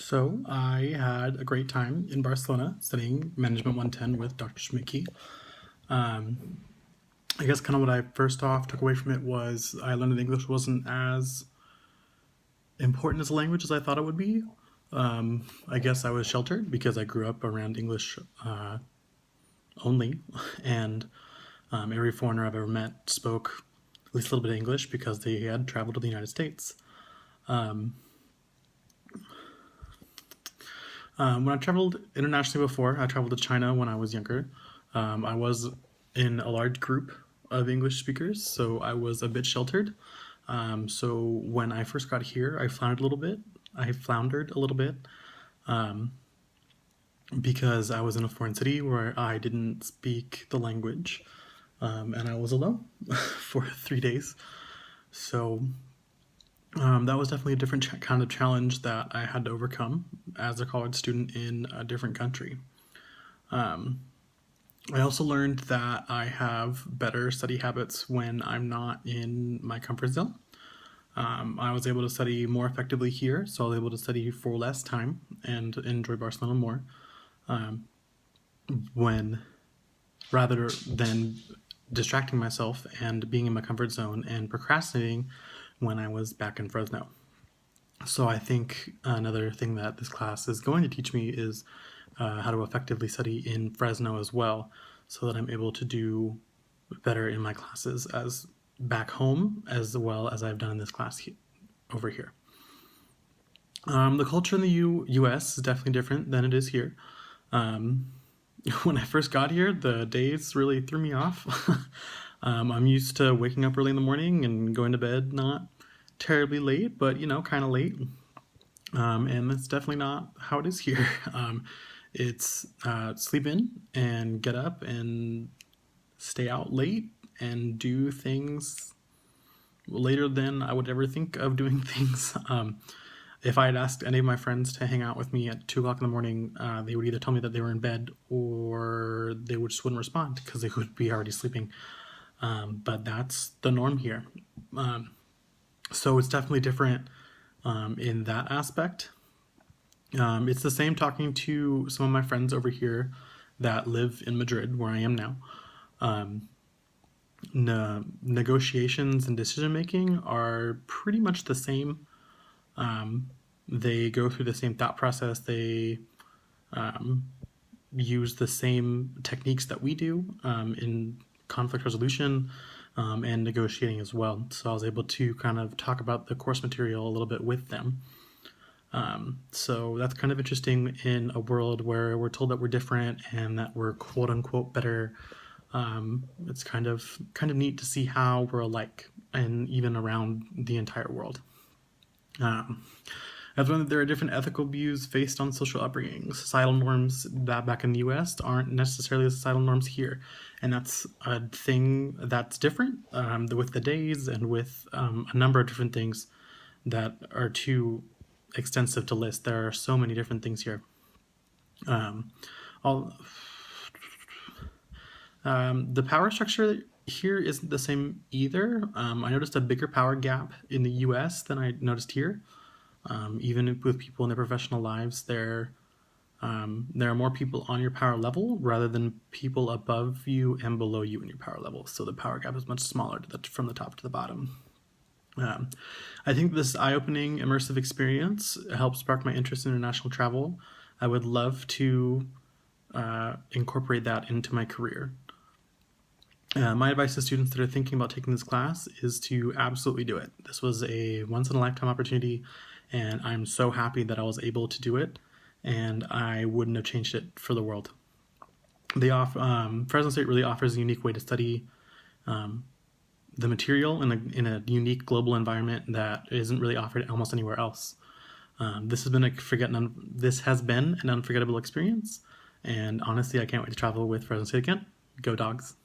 So I had a great time in Barcelona studying Management 110 with Dr. Schmidtke. I guess kind of what I first off took away from it was I learned that English wasn't as important as a language as I thought it would be. I guess I was sheltered because I grew up around English only, and every foreigner I've ever met spoke at least a little bit of English because they had traveled to the United States. When I traveled internationally before, I traveled to China when I was younger. I was in a large group of English speakers, so I was a bit sheltered. So when I first got here, I floundered a little bit. Because I was in a foreign city where I didn't speak the language, and I was alone for 3 days. So that was definitely a different kind of challenge that I had to overcome as a college student in a different country. I also learned that I have better study habits when I'm not in my comfort zone. I was able to study more effectively here, so I was able to study for less time and enjoy Barcelona more, when rather than distracting myself and being in my comfort zone and procrastinating when I was back in Fresno. So I think another thing that this class is going to teach me is how to effectively study in Fresno as well, so that I'm able to do better in my classes as back home as well as I've done in this class over here. The culture in the U.S. is definitely different than it is here. When I first got here, the days really threw me off. I'm used to waking up early in the morning and going to bed not terribly late, but kind of late. And that's definitely not how it is here. It's sleep in and get up and stay out late and do things later than I would ever think of doing things. If I had asked any of my friends to hang out with me at 2 o'clock in the morning, they would either tell me that they were in bed or they just wouldn't respond because they would be already sleeping. But that's the norm here. So it's definitely different in that aspect. It's the same talking to some of my friends over here that live in Madrid, where I am now. Negotiations and decision making are pretty much the same. They go through the same thought process. They use the same techniques that we do in conflict resolution and negotiating as well. So I was able to kind of talk about the course material a little bit with them. So that's kind of interesting in a world where we're told that we're different and that we're quote unquote better. It's kind of neat to see how we're alike and even around the entire world. I've learned that there are different ethical views based on social upbringing. Societal norms that back in the US aren't necessarily the societal norms here. And that's a thing that's different with the days and with a number of different things that are too extensive to list. There are so many different things here. The power structure here isn't the same either. I noticed a bigger power gap in the US than I noticed here. Even with people in their professional lives, there are more people on your power level rather than people above you and below you in your power level. So the power gap is much smaller from the top to the bottom. I think this eye-opening, immersive experience helps spark my interest in international travel. I would love to incorporate that into my career. My advice to students that are thinking about taking this class is to absolutely do it. This was a once-in-a-lifetime opportunity, and I'm so happy that I was able to do it, and I wouldn't have changed it for the world. Fresno State really offers a unique way to study the material in a unique global environment that isn't really offered almost anywhere else. This has been an unforgettable experience, and honestly, I can't wait to travel with Fresno State again. Go Dogs!